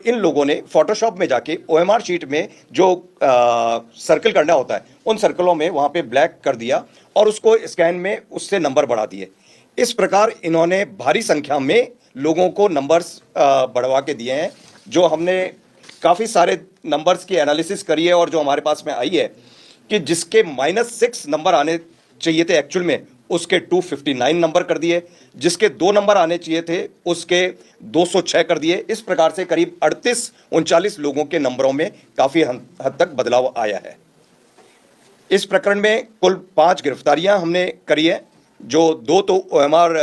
इन लोगों ने फोटोशॉप में जाके ओएमआर शीट में जो सर्कल करना होता है उन सर्कलों में वहां पे ब्लैक कर दिया और उसको स्कैन में उससे नंबर बढ़ा दिए। इस प्रकार इन्होंने भारी संख्या में लोगों को नंबर्स बढ़वा के दिए हैं। जो हमने काफ़ी सारे नंबर्स की एनालिसिस करी है और जो हमारे पास में आई है कि जिसके -6 नंबर आने चाहिए थे एक्चुअल में, उसके 259 नंबर कर दिए, जिसके 2 नंबर आने चाहिए थे उसके 206 कर दिए। इस प्रकार से करीब 38-39 लोगों के नंबरों में काफ़ी हद तक बदलाव आया है। इस प्रकरण में कुल 5 गिरफ्तारियां हमने करी है। जो 2 तो OMR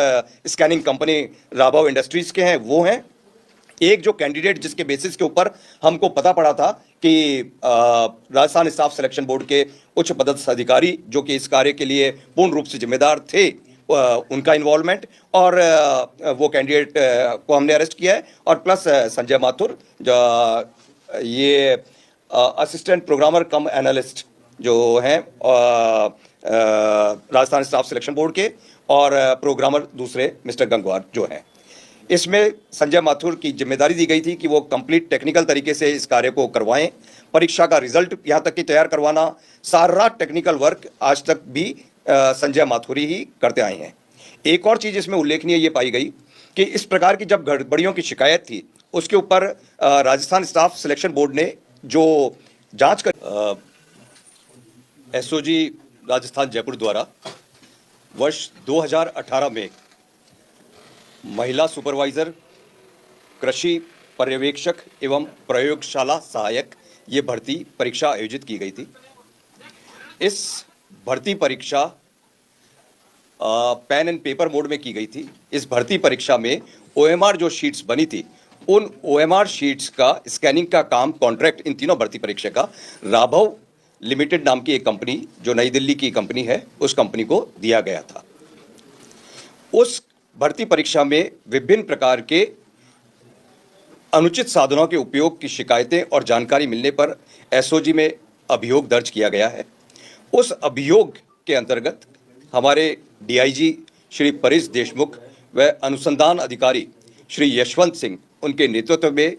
scanning company Raghav industries के हैं वो हैं। एक जो कैंडिडेट जिसके बेसिस के ऊपर हमको पता पड़ा था कि राजस्थान स्टाफ सिलेक्शन बोर्ड के उच्च पदस्थ अधिकारी जो कि इस कार्य के लिए पूर्ण रूप से जिम्मेदार थे, उनका इन्वॉल्वमेंट, और वो कैंडिडेट को हमने अरेस्ट किया है। और प्लस संजय माथुर जो ये असिस्टेंट प्रोग्रामर कम एनालिस्ट जो हैं राजस्थान स्टाफ सिलेक्शन बोर्ड के, और प्रोग्रामर दूसरे मिस्टर गंगवार जो हैं। इसमें संजय माथुर की जिम्मेदारी दी गई थी कि वो कंप्लीट टेक्निकल तरीके से इस कार्य को करवाएं। परीक्षा का रिजल्ट यहाँ तक कि तैयार करवाना, सारा टेक्निकल वर्क आज तक भी संजय माथुर ही करते आए हैं। एक और चीज़ इसमें उल्लेखनीय ये पाई गई कि इस प्रकार की जब गड़बड़ियों की शिकायत थी उसके ऊपर राजस्थान स्टाफ सिलेक्शन बोर्ड ने जो जाँच कर एसओजी राजस्थान जयपुर द्वारा वर्ष 2018 में महिला सुपरवाइजर, कृषि पर्यवेक्षक एवं प्रयोगशाला सहायक ये भर्ती परीक्षा आयोजित की गई थी। इस भर्ती परीक्षा पेन एंड पेपर मोड में की गई थी। इस भर्ती परीक्षा में ओएमआर जो शीट्स बनी थी उन ओएमआर शीट्स का स्कैनिंग का काम कॉन्ट्रैक्ट इन तीनों भर्ती परीक्षा का राघव लिमिटेड नाम की एक कंपनी जो नई दिल्ली की कंपनी है उस कंपनी को दिया गया था। उस भर्ती परीक्षा में विभिन्न प्रकार के अनुचित साधनों के उपयोग की शिकायतें और जानकारी मिलने पर एसओजी में अभियोग दर्ज किया गया है। उस अभियोग के अंतर्गत हमारे डीआईजी श्री परेश देशमुख व अनुसंधान अधिकारी श्री यशवंत सिंह उनके नेतृत्व में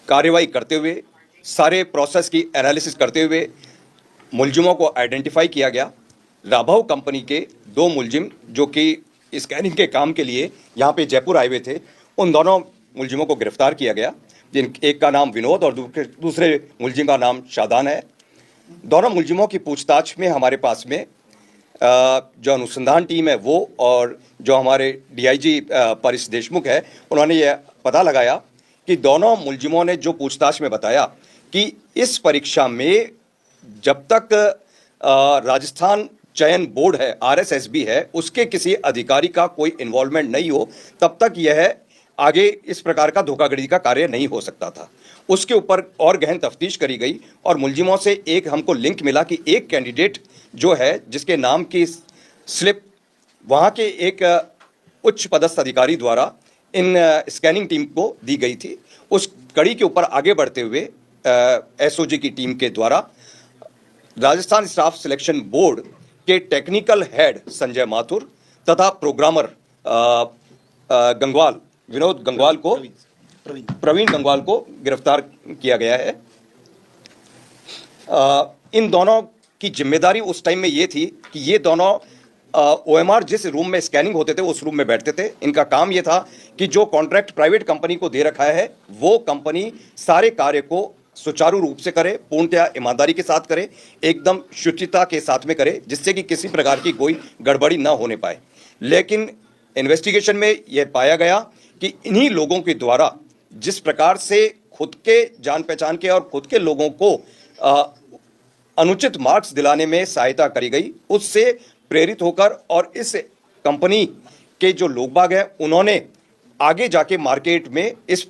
कार्रवाई करते हुए, सारे प्रोसेस की एनालिसिस करते हुए मुलजिमों को आइडेंटिफाई किया गया। राघव कंपनी के 2 मुलजिम जो कि स्कैनिंग के काम के लिए यहाँ पे जयपुर आए हुए थे, उन दोनों मुलजिमों को गिरफ्तार किया गया। एक का नाम विनोद और दूसरे मुलजिम का नाम शादान है। दोनों मुलजिमों की पूछताछ में हमारे पास में जो अनुसंधान टीम है वो और जो हमारे डीआईजी परेश देशमुख है, उन्होंने ये पता लगाया कि दोनों मुलजिमों ने जो पूछताछ में बताया कि इस परीक्षा में जब तक राजस्थान चयन बोर्ड है, आरएसएसबी है, उसके किसी अधिकारी का कोई इन्वॉल्वमेंट नहीं हो तब तक यह आगे इस प्रकार का धोखाधड़ी का कार्य नहीं हो सकता था। उसके ऊपर और गहन तफ्तीश करी गई और मुलजिमों से एक हमको लिंक मिला कि एक कैंडिडेट जो है जिसके नाम की स्लिप वहाँ के एक उच्च पदस्थ अधिकारी द्वारा इन स्कैनिंग टीम को दी गई थी। उस कड़ी के ऊपर आगे बढ़ते हुए एसओजी की टीम के द्वारा राजस्थान स्टाफ सिलेक्शन बोर्ड के टेक्निकल हेड संजय माथुर तथा प्रोग्रामर गंगवाल, विनोद गंगवाल को, प्रवीण गंगवाल को गिरफ्तार किया गया है। इन दोनों की जिम्मेदारी उस टाइम में ये थी कि ये दोनों ओएमआर जिस रूम में स्कैनिंग होते थे उस रूम में बैठते थे। इनका काम ये था कि जो कॉन्ट्रैक्ट प्राइवेट कंपनी को दे रखा है वो कंपनी सारे कार्य को सुचारू रूप से करे, पूर्णतया ईमानदारी के साथ करे, एकदम शुचिता के साथ में करे, जिससे कि किसी प्रकार की कोई गड़बड़ी ना होने पाए। लेकिन इन्वेस्टिगेशन में यह पाया गया कि इन्हीं लोगों के द्वारा जिस प्रकार से खुद के जान पहचान के और खुद के लोगों को अनुचित मार्क्स दिलाने में सहायता करी गई, उससे प्रेरित होकर और इस कंपनी के जो लोग बाग हैं उन्होंने आगे जाके मार्केट में इस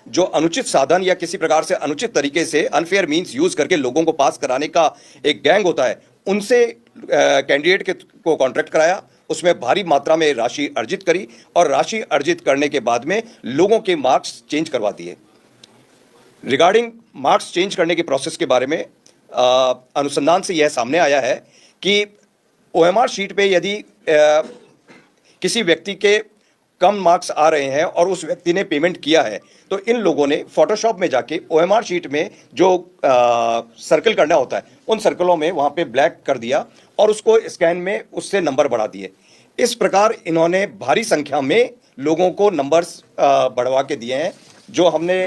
जो अनुचित साधन या किसी प्रकार से अनुचित तरीके से अनफेयर मींस यूज करके लोगों को पास कराने का एक गैंग होता है, उनसे कैंडिडेट को कॉन्ट्रैक्ट कराया, उसमें भारी मात्रा में राशि अर्जित करी और राशि अर्जित करने के बाद में लोगों के मार्क्स चेंज करवा दिए। रिगार्डिंग मार्क्स चेंज करने के प्रोसेस के बारे में अनुसंधान से यह सामने आया है कि ओएमआर शीट पे यदि किसी व्यक्ति के कम मार्क्स आ रहे हैं और उस व्यक्ति ने पेमेंट किया है, तो इन लोगों ने फोटोशॉप में जाके ओएमआर शीट में जो सर्कल करना होता है उन सर्कलों में वहां पे ब्लैक कर दिया और उसको स्कैन में उससे नंबर बढ़ा दिए। इस प्रकार इन्होंने भारी संख्या में लोगों को नंबर्स बढ़वा के दिए हैं। जो हमने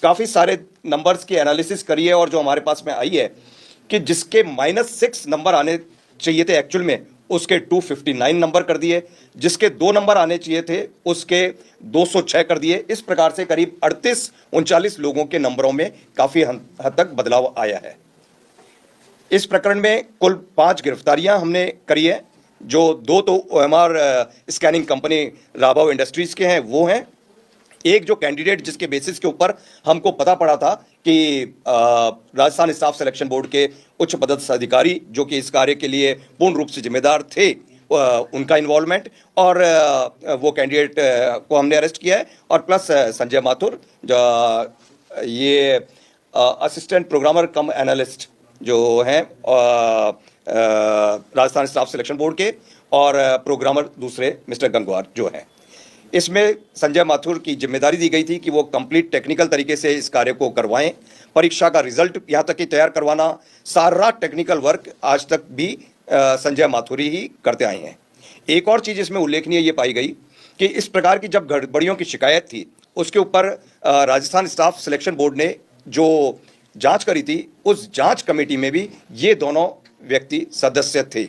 काफ़ी सारे नंबर्स की एनालिसिस करी है और जो हमारे पास में आई है कि जिसके -6 नंबर आने चाहिए थे एक्चुअल में, उसके 259 नंबर कर दिए, जिसके 2 नंबर आने चाहिए थे उसके 206 कर दिए। इस प्रकार से करीब 38-39 लोगों के नंबरों में काफ़ी हद तक बदलाव आया है। इस प्रकरण में कुल 5 गिरफ्तारियां हमने करी है। जो 2 तो ओएमआर स्कैनिंग कंपनी राभाव इंडस्ट्रीज के हैं वो हैं। एक जो कैंडिडेट जिसके बेसिस के ऊपर हमको पता पड़ा था कि राजस्थान स्टाफ सिलेक्शन बोर्ड के उच्च पदस्थ अधिकारी जो कि इस कार्य के लिए पूर्ण रूप से जिम्मेदार थे, उनका इन्वॉल्वमेंट, और वो कैंडिडेट को हमने अरेस्ट किया है। और प्लस संजय माथुर जो ये असिस्टेंट प्रोग्रामर कम एनालिस्ट जो हैं राजस्थान स्टाफ सिलेक्शन बोर्ड के, और प्रोग्रामर दूसरे मिस्टर गंगवार जो हैं। इसमें संजय माथुर की जिम्मेदारी दी गई थी कि वो कंप्लीट टेक्निकल तरीके से इस कार्य को करवाएं। परीक्षा का रिजल्ट यहाँ तक कि तैयार करवाना, सारा टेक्निकल वर्क आज तक भी संजय माथुर ही करते आए हैं। एक और चीज़ इसमें उल्लेखनीय ये पाई गई कि इस प्रकार की जब गड़बड़ियों की शिकायत थी उसके ऊपर राजस्थान स्टाफ सिलेक्शन बोर्ड ने जो जांच करी थी, उस जांच कमेटी में भी ये दोनों व्यक्ति सदस्य थे।